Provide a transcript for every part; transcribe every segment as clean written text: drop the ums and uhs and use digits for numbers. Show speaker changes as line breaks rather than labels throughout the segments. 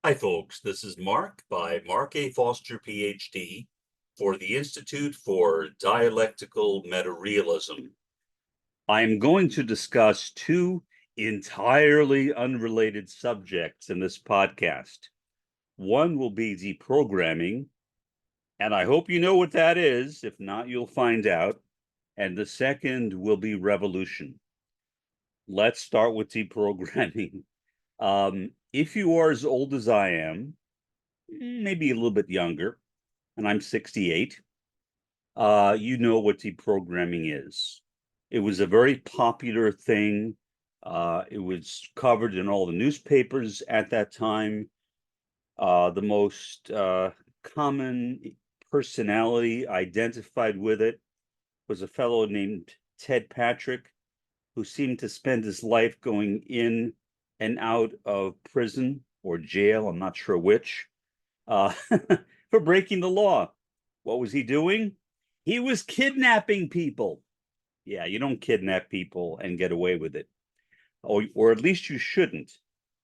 Hi, folks. This is Mark by Mark A. Foster, Ph.D. for the Institute for Dialectical Metarealism. I am going to discuss two entirely unrelated subjects in this podcast. One will be deprogramming, and I hope you know what that is. If not, you'll find out. And the second will be revolution. Let's start with deprogramming. If you are as old as I am, maybe a little bit younger, and I'm 68, you know what deprogramming is. It was a very popular thing. It was covered in all the newspapers at that time. The most common personality identified with it was a fellow named Ted Patrick, who seemed to spend his life going in and out of prison or jail, I'm not sure which, for breaking the law. What was he doing? He was kidnapping people. Yeah, you don't kidnap people and get away with it, or at least you shouldn't.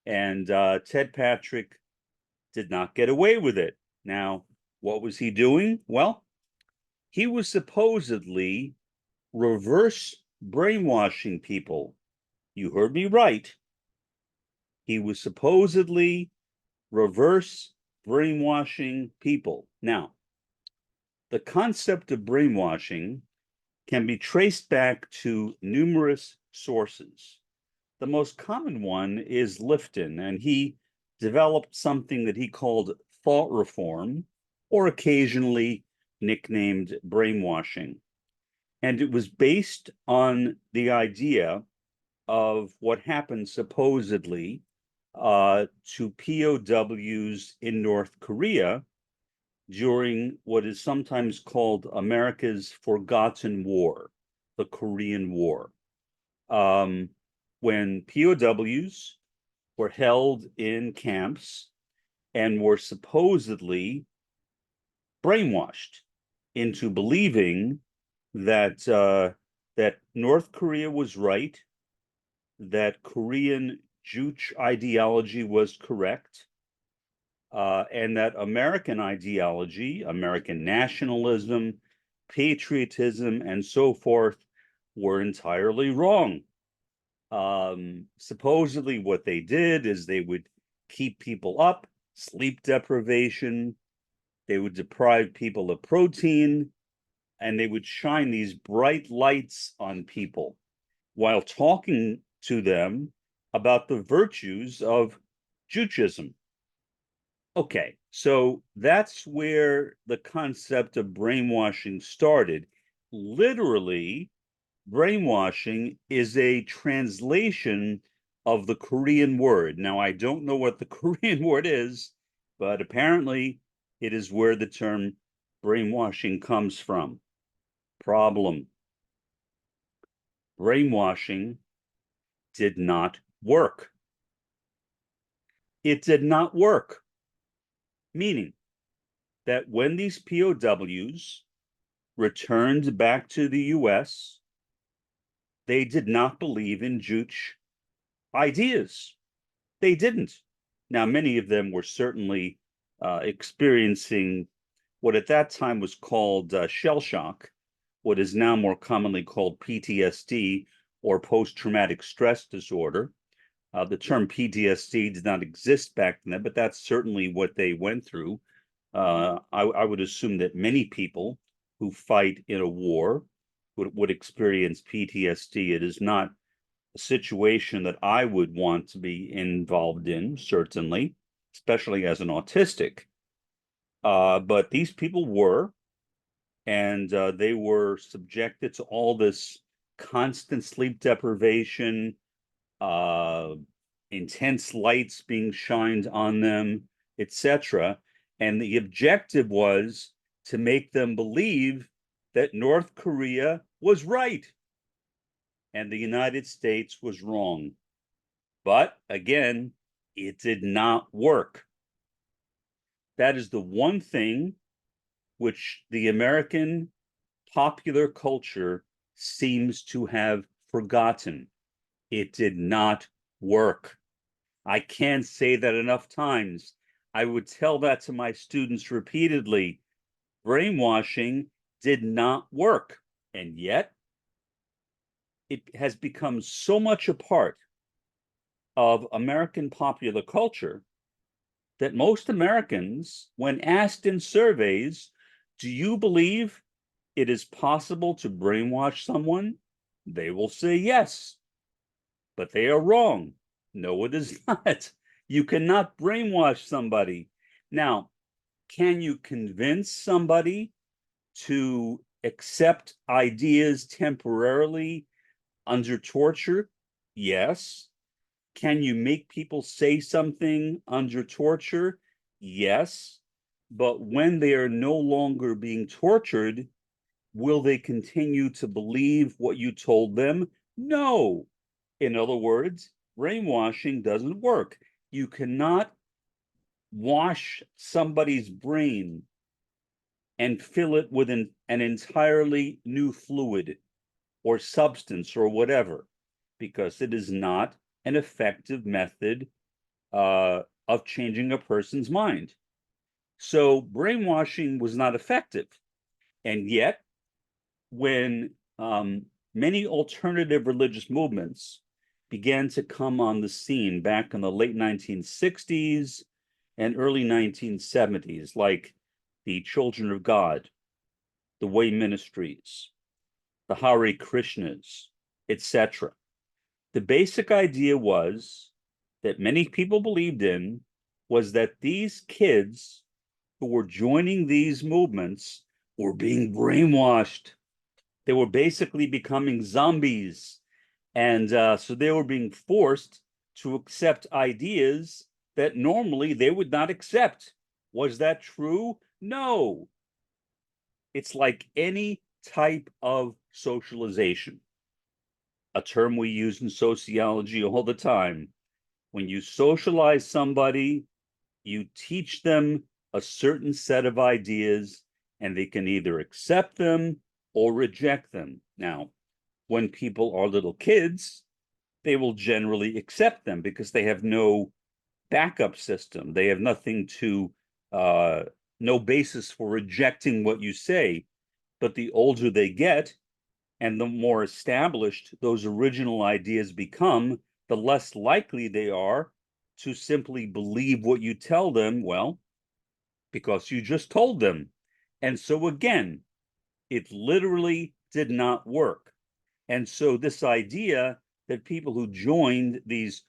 And Ted Patrick did not get away with it. Now, what was he doing? Well, he was supposedly reverse brainwashing people. You heard me right. He was supposedly reverse brainwashing people. Now, the concept of brainwashing can be traced back to numerous sources. The most common one is Lifton, and he developed something that he called thought reform, or occasionally nicknamed brainwashing. And it was based on the idea of what happened supposedly to POWs in North Korea during what is sometimes called America's Forgotten War, the Korean War, when POWs were held in camps and were supposedly brainwashed into believing that that North Korea was right, that Korean Juche ideology was correct, and that American ideology, American nationalism, patriotism, and so forth were entirely wrong. Supposedly, what they did is they would keep people up, sleep deprivation, they would deprive people of protein, and they would shine these bright lights on people while talking to them about the virtues of Judaism. Okay, so that's where the concept of brainwashing started. Literally, brainwashing is a translation of the Korean word. Now, I don't know what the Korean word is, but apparently it is where the term brainwashing comes from. Problem. Brainwashing did not work. It did not work. Meaning that when these POWs returned back to the US, they did not believe in Juche ideas. They didn't. Now, many of them were certainly experiencing what at that time was called shell shock, what is now more commonly called PTSD or post-traumatic stress disorder. The term PTSD did not exist back then, but that's certainly what they went through. I would assume that many people who fight in a war would experience PTSD. It is not a situation that I would want to be involved in, certainly, especially as an autistic. But these people were, and they were subjected to all this constant sleep deprivation, intense lights being shined on them, etc. And the objective was to make them believe that North Korea was right and the United States was wrong. But again, it did not work. That is the one thing which the American popular culture seems to have forgotten. It did not work. I can't say that enough times. I would tell that to my students repeatedly. Brainwashing did not work. And yet, it has become so much a part of American popular culture that most Americans, when asked in surveys, do you believe it is possible to brainwash someone? They will say yes, but they are wrong. No, it is not. You cannot brainwash somebody. Now, can you convince somebody to accept ideas temporarily under torture? Yes. Can you make people say something under torture? Yes. But when they are no longer being tortured, will they continue to believe what you told them? No. In other words, brainwashing doesn't work. You cannot wash somebody's brain and fill it with an entirely new fluid or substance or whatever, because it is not an effective method of changing a person's mind. So brainwashing was not effective. And yet, when many alternative religious movements began to come on the scene back in the late 1960s and early 1970s, like the Children of God, the Way Ministries, the Hare Krishnas, etc. The basic idea was that many people believed in was that these kids who were joining these movements were being brainwashed. They were basically becoming zombies. And so they were being forced to accept ideas that normally they would not accept. Was that true? No. It's like any type of socialization, a term we use in sociology all the time. When you socialize somebody, you teach them a certain set of ideas, and they can either accept them or reject them. Now, when people are little kids, they will generally accept them because they have no backup system. They have nothing to, no basis for rejecting what you say. But the older they get, and the more established those original ideas become, the less likely they are to simply believe what you tell them, well, because you just told them. And so again, it literally did not work. And so this idea that people who joined these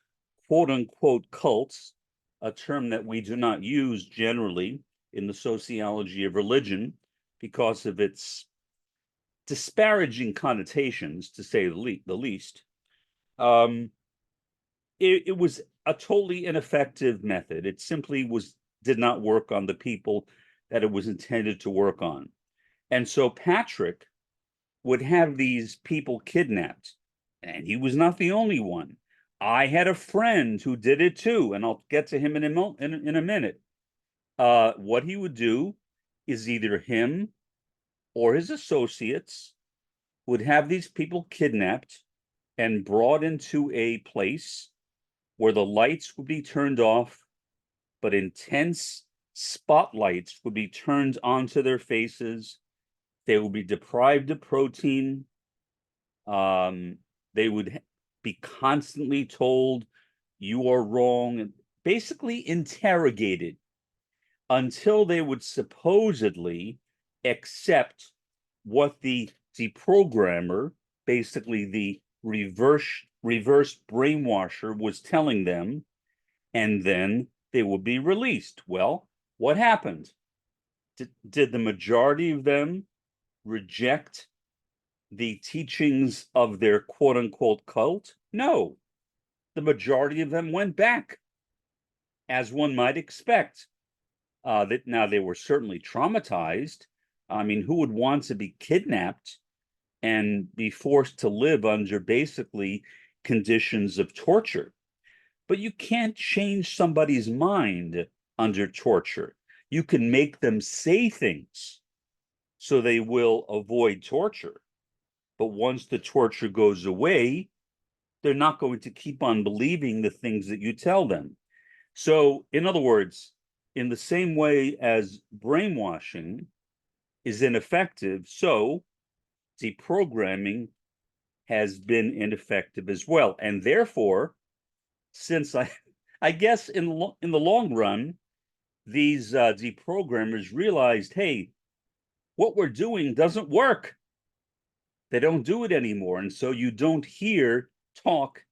quote unquote cults, a term that we do not use generally in the sociology of religion because of its disparaging connotations, to say the least, it was a totally ineffective method. It simply did not work on the people that it was intended to work on. And so Patrick would have these people kidnapped, and he was not the only one. I had a friend who did it too, and I'll get to him in a minute. What he would do is either him or his associates would have these people kidnapped and brought into a place where the lights would be turned off, but intense spotlights would be turned onto their faces. They would be deprived of protein. They would be constantly told, you are wrong, and basically interrogated until they would supposedly accept what the deprogrammer, basically the reverse brainwasher, was telling them, and then they would be released. Well, what happened? Did the majority of them reject the teachings of their quote unquote cult? No. The majority of them went back, as one might expect. That now they were certainly traumatized. I mean, who would want to be kidnapped and be forced to live under basically conditions of torture? But you can't change somebody's mind under torture. You can make them say things so they will avoid torture. But once the torture goes away, they're not going to keep on believing the things that you tell them. So, in other words, in the same way as brainwashing is ineffective, so deprogramming has been ineffective as well. And therefore, since I guess in the long run, these deprogrammers realized, hey, what we're doing doesn't work. They don't do it anymore. And so you don't hear talk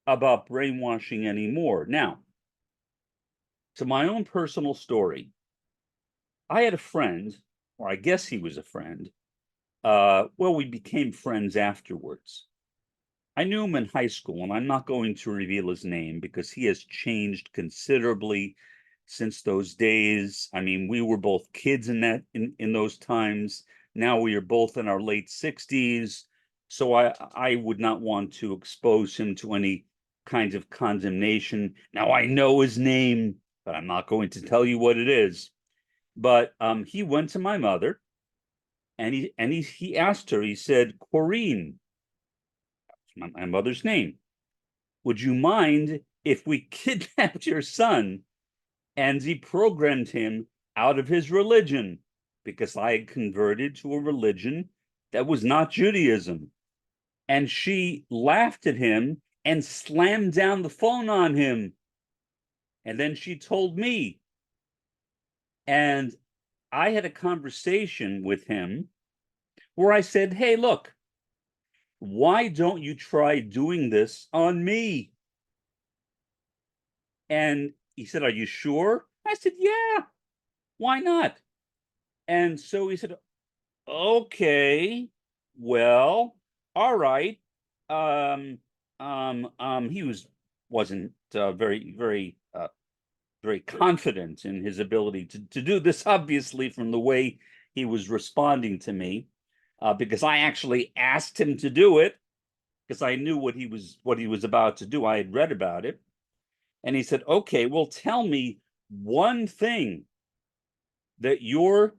about brainwashing anymore. Now, to my own personal story, I had a friend, or I guess he was a friend. Well, we became friends afterwards. I knew him in high school, and I'm not going to reveal his name because he has changed considerably since those days. I mean, we were both kids in those times. Now we are both in our late 60s. So I would not want to expose him to any kind of condemnation. Now I know his name, but I'm not going to tell you what it is. But he went to my mother and he asked her, he said, Corrine, my mother's name, would you mind if we kidnapped your son and deprogrammed him out of his religion? Because I had converted to a religion that was not Judaism. And she laughed at him and slammed down the phone on him. And then she told me. And I had a conversation with him where I said, hey, look, why don't you try doing this on me? And he said, are you sure? I said, yeah, why not? And so he said, okay, well, all right. He wasn't very confident in his ability to do this, obviously, from the way he was responding to me, because I actually asked him to do it because I knew what he was about to do. I had read about it. And he said, okay, well, tell me one thing that your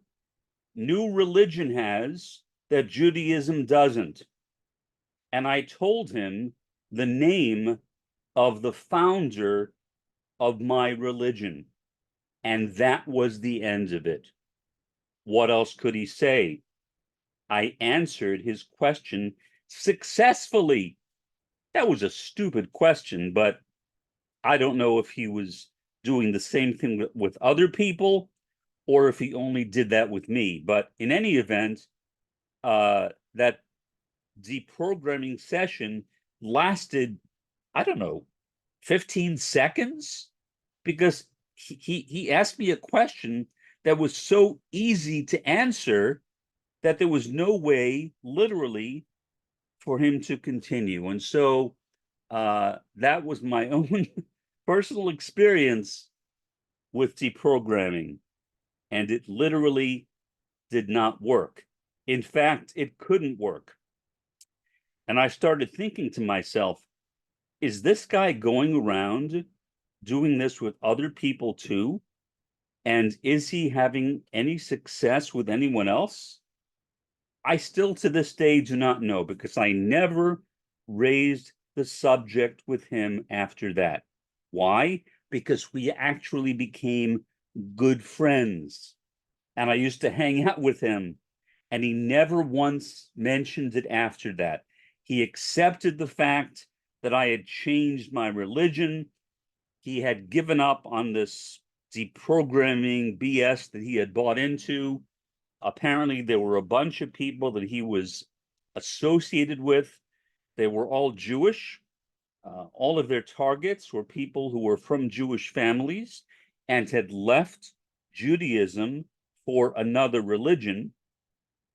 new religion has that Judaism doesn't. And I told him the name of the founder of my religion. And that was the end of it. What else could he say? I answered his question successfully. That was a stupid question, but I don't know if he was doing the same thing with other people or if he only did that with me. But in any event, that deprogramming session lasted, I don't know, 15 seconds, because he asked me a question that was so easy to answer that there was no way, literally, for him to continue. And so that was my own personal experience with deprogramming, and it literally did not work. In fact, it couldn't work. And I started thinking to myself, is this guy going around doing this with other people too? And is he having any success with anyone else? I still to this day do not know, because I never raised the subject with him after that. Why? Because we actually became good friends. And I used to hang out with him, and he never once mentioned it after that. He accepted the fact that I had changed my religion. He had given up on this deprogramming BS that he had bought into. Apparently, there were a bunch of people that he was associated with. They were all Jewish. All of their targets were people who were from Jewish families and had left Judaism for another religion.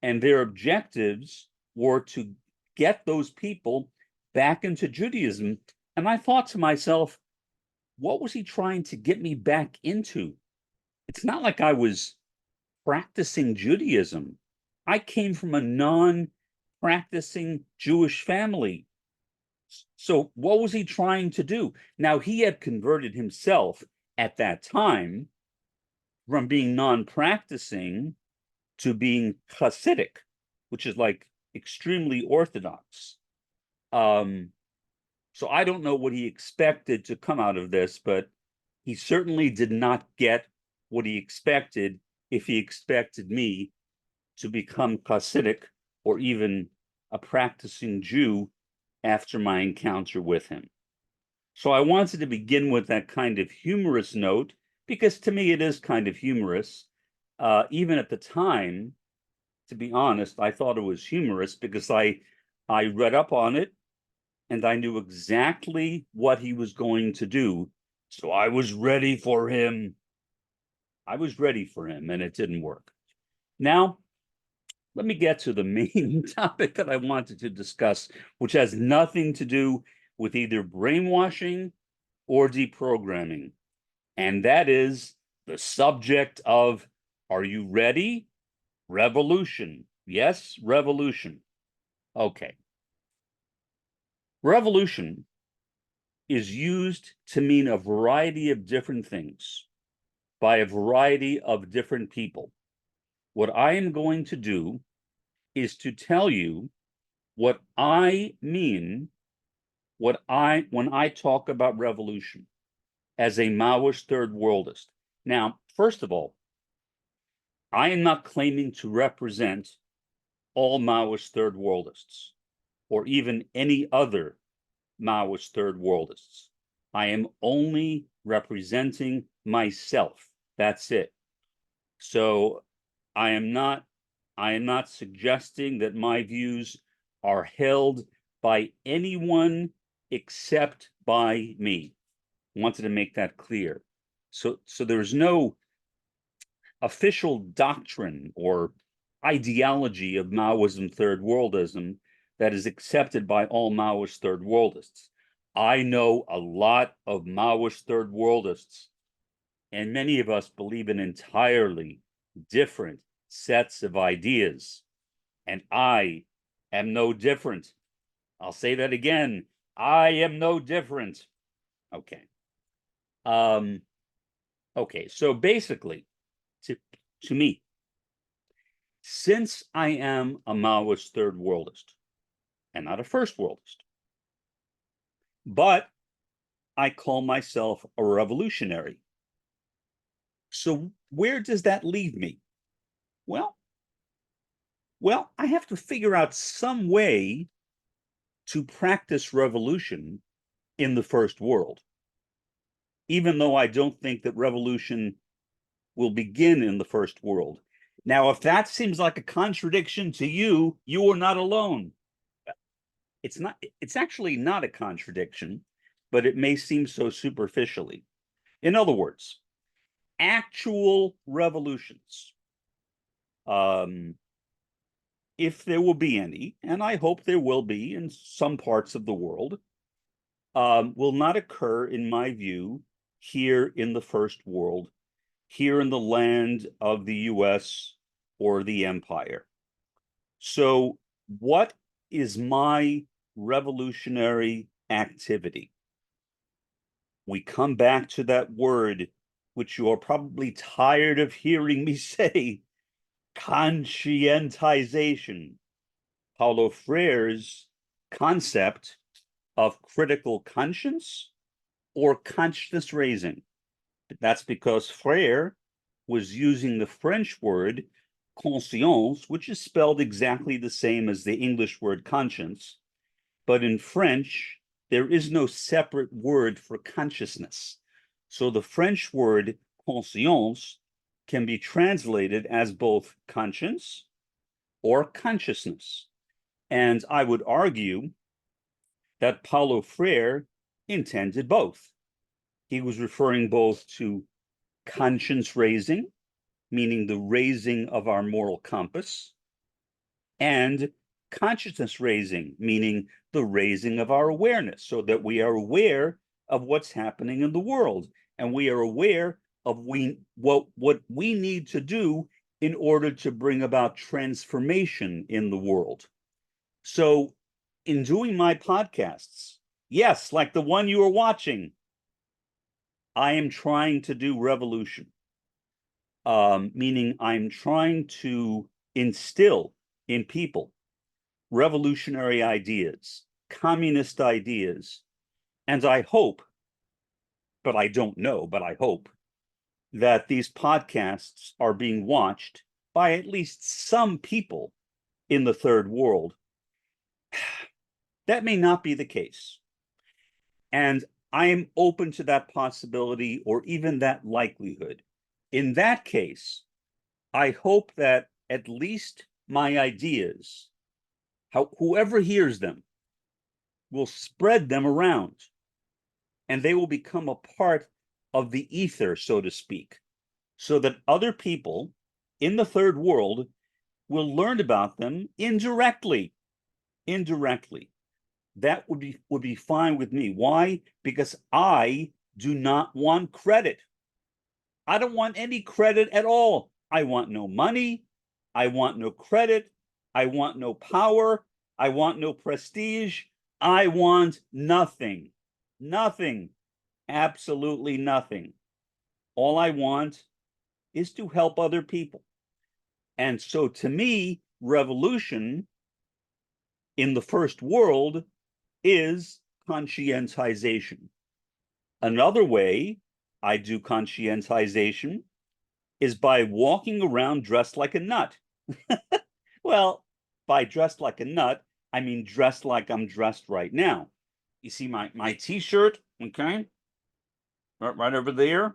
And their objectives were to get those people back into Judaism. And I thought to myself, what was he trying to get me back into? It's not like I was practicing Judaism. I came from a non-practicing Jewish family. So what was he trying to do? Now, he had converted himself at that time from being non-practicing to being Hasidic, which is like extremely orthodox. So I don't know what he expected to come out of this, but he certainly did not get what he expected if he expected me to become Hasidic or even a practicing Jew after my encounter with him. So I wanted to begin with that kind of humorous note, because to me it is kind of humorous. Even at the time, to be honest, I thought it was humorous because I read up on it and I knew exactly what he was going to do. So I was ready for him. I was ready for him, and it didn't work. Now, let me get to the main topic that I wanted to discuss, which has nothing to do with either brainwashing or deprogramming. And that is the subject of, are you ready? Revolution. Yes, revolution. Okay. Revolution is used to mean a variety of different things by a variety of different people. What I am going to do is to tell you what I mean when I talk about revolution as a Maoist third worldist. Now, first of all, I am not claiming to represent all Maoist third worldists or even any other Maoist third worldists. I am only representing myself. That's it. So I am not suggesting that my views are held by anyone except by me. I wanted to make that clear. So there's no official doctrine or ideology of Maoism third worldism that is accepted by all Maoist third worldists. I know a lot of Maoist third worldists, and many of us believe in entirely different sets of ideas. And I am no different. I'll say that again. I am no different. Okay. Okay, so basically, to me, since I am a Maoist third worldist and not a first worldist, but I call myself a revolutionary. So where does that leave me? Well, I have to figure out some way to practice revolution in the first world, even though I don't think that revolution will begin in the first world. Now, if that seems like a contradiction to you, you are not alone. It's not. It's actually not a contradiction, but it may seem so superficially. In other words, actual revolutions, if there will be any, and I hope there will be in some parts of the world, will not occur, in my view, here in the first world, here in the land of the US or the empire. So what is my revolutionary activity? We come back to that word, which you are probably tired of hearing me say, conscientization. Paulo Freire's concept of critical conscience or consciousness raising. That's because Freire was using the French word conscience, which is spelled exactly the same as the English word conscience. But in French, there is no separate word for consciousness. So the French word conscience can be translated as both conscience or consciousness. And I would argue that Paulo Freire intended both. He was referring both to conscience raising, meaning the raising of our moral compass, and consciousness raising, meaning the raising of our awareness, so that we are aware of what's happening in the world, and we are aware of what we need to do in order to bring about transformation in the world. So in doing my podcasts, yes, like the one you are watching, I am trying to do revolution, meaning I'm trying to instill in people revolutionary ideas, communist ideas, and I hope, but I don't know, but I hope that these podcasts are being watched by at least some people in the third world. That may not be the case. And I am open to that possibility or even that likelihood. In that case, I hope that at least my ideas, whoever hears them, will spread them around, and they will become a part of the ether, so to speak, so that other people in the third world will learn about them indirectly. Indirectly. That would be fine with me. Why? Because I do not want credit. I don't want any credit at all. I want no money. I want no credit. I want no power. I want no prestige. I want nothing. Nothing. Absolutely nothing. All I want is to help other people. And so to me, revolution in the first world is conscientization. Another way I do conscientization is by walking around dressed like a nut. Well, by dressed like a nut, I mean dressed like I'm dressed right now. You see my t-shirt, okay? Right over there.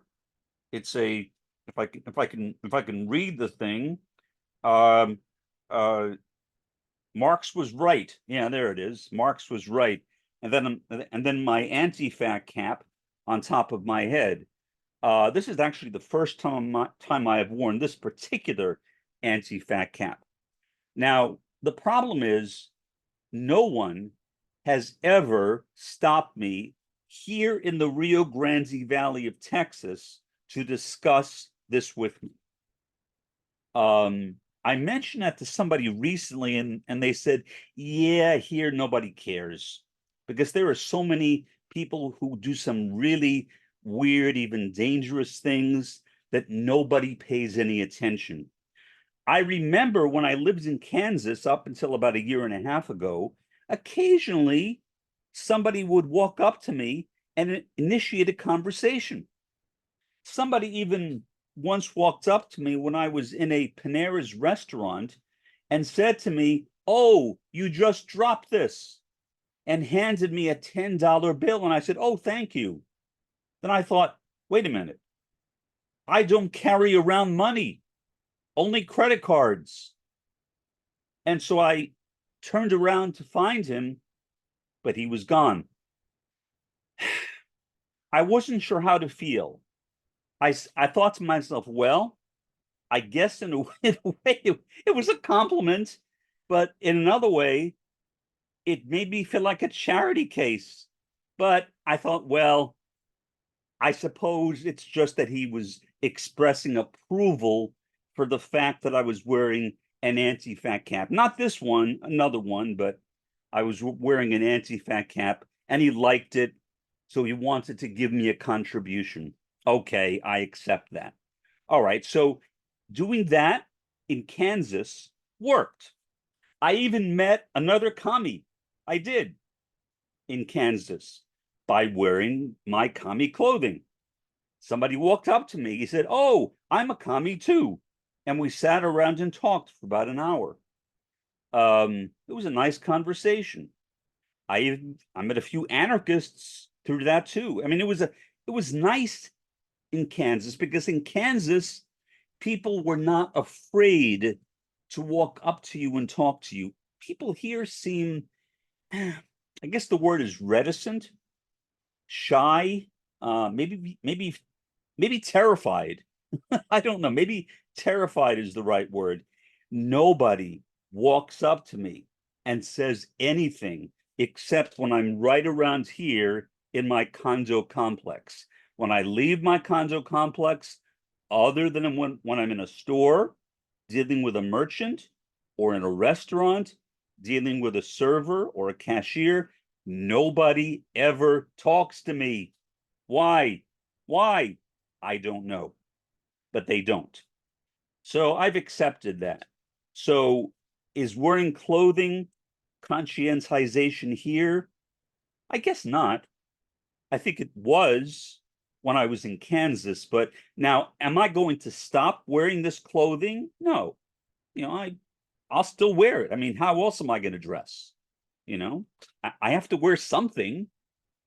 It's a if I can read the thing, um Marx was right. Yeah, there it is. Marx was right. And then my Antifa cap on top of my head. This is actually the first time I have worn this particular anti-fat cap. Now, the problem is no one has ever stopped me here in the Rio Grande Valley of Texas to discuss this with me. I mentioned that to somebody recently, and they said, yeah, here nobody cares, because there are so many people who do some really weird, even dangerous things that nobody pays any attention. I remember when I lived in Kansas up until about a year and a half ago, occasionally somebody would walk up to me and initiate a conversation. Somebody even once walked up to me when I was in a Panera's restaurant and said to me, "Oh, you just dropped this," and handed me a $10 bill. And I said, "Oh, thank you." Then I thought, wait a minute. I don't carry around money, only credit cards. And so I turned around to find him, but he was gone. I wasn't sure how to feel. I thought to myself, well, I guess in a way it was a compliment, but in another way, it made me feel like a charity case. But I thought, well, I suppose it's just that he was expressing approval for the fact that I was wearing an anti-fat cap. Not this one, another one, but I was wearing an anti-fat cap and he liked it. So he wanted to give me a contribution. Okay, I accept that. All right, so doing that in Kansas worked. I even met another commie. I did in Kansas by wearing my commie clothing. Somebody walked up to me. He said, "Oh, I'm a commie too." And we sat around and talked for about an hour. It was a nice conversation. I met a few anarchists through that too. I mean, it was nice in Kansas because in Kansas, people were not afraid to walk up to you and talk to you. People here seem, I guess the word is reticent, shy, maybe terrified. I don't know. Maybe terrified is the right word. Nobody walks up to me and says anything except when I'm right around here in my condo complex. When I leave my condo complex, other than when I'm in a store dealing with a merchant or in a restaurant dealing with a server or a cashier, nobody ever talks to me. Why? Why? I don't know, but they don't. So I've accepted that. So is wearing clothing conscientization here? I guess not. I think it was when I was in Kansas. But now, am I going to stop wearing this clothing? No. I'll still wear it. I mean, how else am I going to dress? I have to wear something,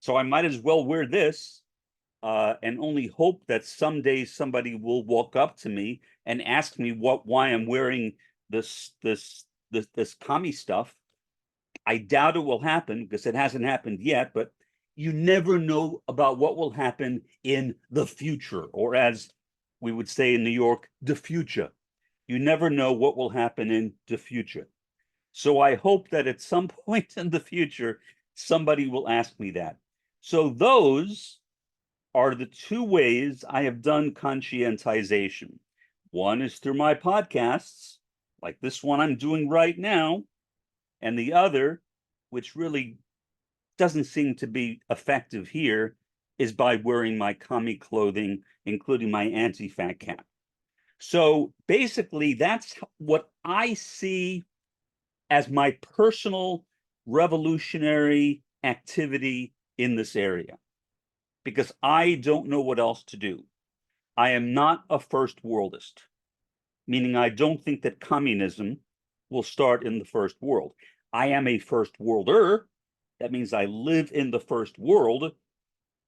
so I might as well wear this, and only hope that someday somebody will walk up to me and ask me why I'm wearing this commie stuff. I doubt it will happen because it hasn't happened yet, but you never know about what will happen in the future, or as we would say in New York, the future. You never know what will happen in the future. So I hope that at some point in the future, somebody will ask me that. So those are the two ways I have done conscientization. One is through my podcasts, like this one I'm doing right now, and the other, which really doesn't seem to be effective here, is by wearing my commie clothing, including my anti-fat cap. So basically, that's what I see as my personal revolutionary activity in this area, because I don't know what else to do. I am not a first worldist, meaning I don't think that communism will start in the first world. I am a first worlder. That means I live in the first world,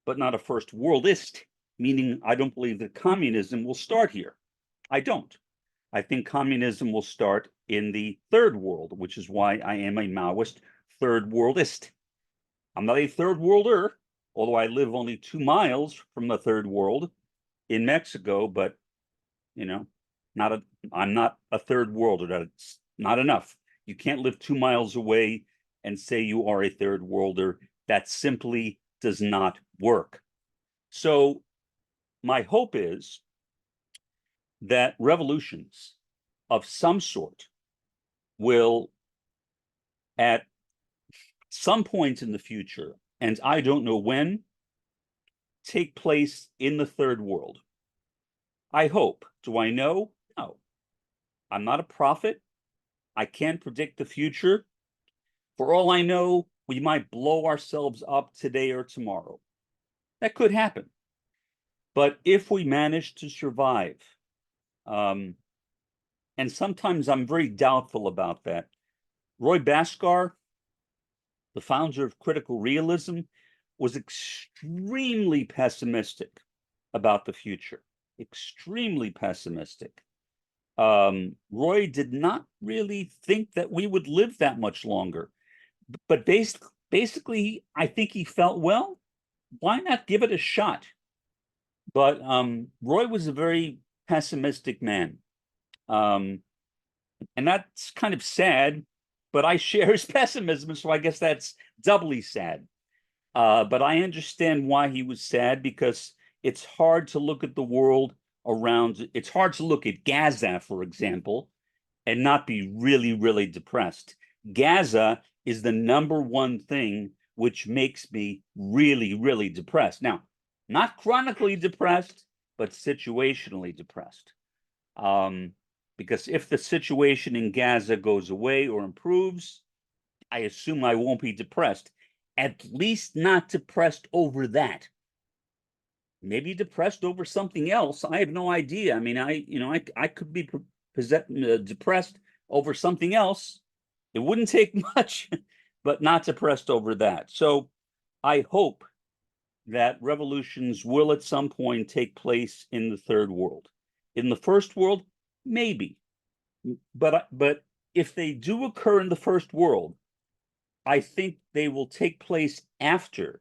but not a first worldist, meaning I don't believe that communism will start here. I don't. I think communism will start in the third world, which is why I am a Maoist third worldist. I'm not a third worlder, although I live only 2 miles from the third world in Mexico, but I'm not a third worlder. That's not enough. You can't live 2 miles away and say you are a third worlder. That simply does not work. So my hope is that revolutions of some sort will, at some point in the future, and I don't know when, take place in the third world. I hope. Do I know? No. I'm not a prophet. I can't predict the future. For all I know, we might blow ourselves up today or tomorrow. That could happen. But if we manage to survive, and sometimes I'm very doubtful about that. Roy Bhaskar, the founder of critical realism, was extremely pessimistic about the future. Extremely pessimistic. Roy did not really think that we would live that much longer. But basically, I think he felt, well, why not give it a shot? But Roy was a very pessimistic man. And that's kind of sad, but I share his pessimism, so I guess that's doubly sad. But I understand why he was sad, because it's hard to look at the world around. It's hard to look at Gaza, for example, and not be really, really depressed. Gaza is the #1 thing which makes me really, really depressed. Now, not chronically depressed, but situationally depressed. Because if the situation in Gaza goes away or improves, I assume I won't be depressed. At least not depressed over that. Maybe depressed over something else. I have no idea. I mean, I could be depressed over something else. It wouldn't take much, but not depressed over that. So I hope that revolutions will at some point take place in the third world. In the first world, maybe. But if they do occur in the first world, I think they will take place after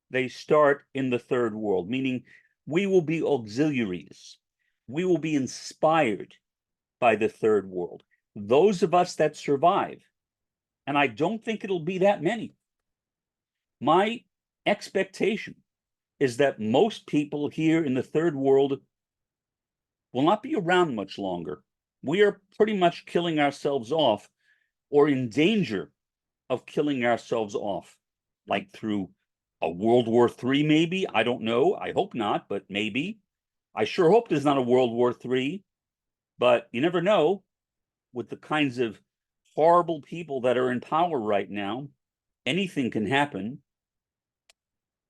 they start in the third world, meaning we will be auxiliaries. We will be inspired by the third world. Those of us that survive, and I don't think it'll be that many. My expectation is that most people here in the third world will not be around much longer. We are pretty much killing ourselves off, or in danger of killing ourselves off, like through a World War III, maybe. I don't know. I hope not, but maybe. I sure hope there's not a World War III, but you never know. With the kinds of horrible people that are in power right now, anything can happen.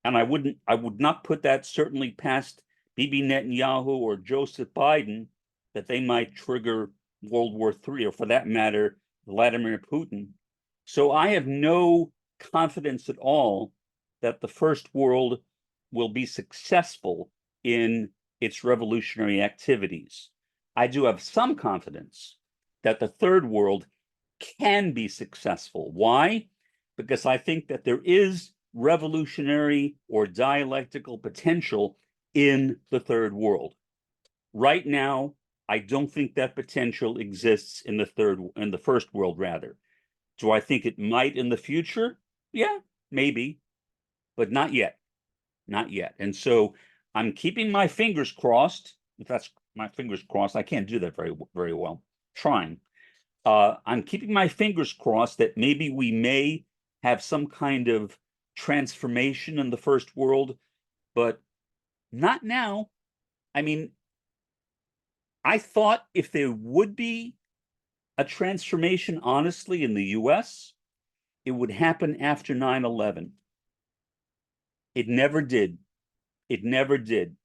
and I would not put that certainly past Bibi Netanyahu or Joseph Biden, that they might trigger World War III, or for that matter, Vladimir Putin. So I have no confidence at all that the First World will be successful in its revolutionary activities. I do have some confidence that the Third World can be successful. Why? Because I think that there is revolutionary or dialectical potential in the Third World. Right now, I don't think that potential exists in the First World, rather. Do I think it might in the future? Yeah, maybe, but not yet. Not yet. And so I'm keeping my fingers crossed. If that's my fingers crossed, I can't do that very well. Trying. I'm keeping my fingers crossed that maybe we may have some kind of transformation in the First World, but not now. I mean, I thought if there would be a transformation, honestly, in the US, it would happen after 9/11. It never did. It never did.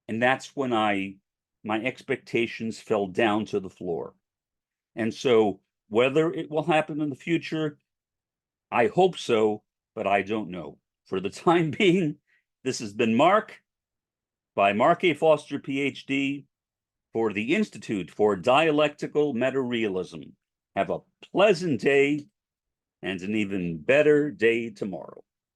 And that's when my expectations fell down to the floor. And so whether it will happen in the future, I hope so, but I don't know. For the time being, this has been Mark by Mark A. Foster, Ph.D., for the Institute for Dialectical Metarealism. Have a pleasant day and an even better day tomorrow.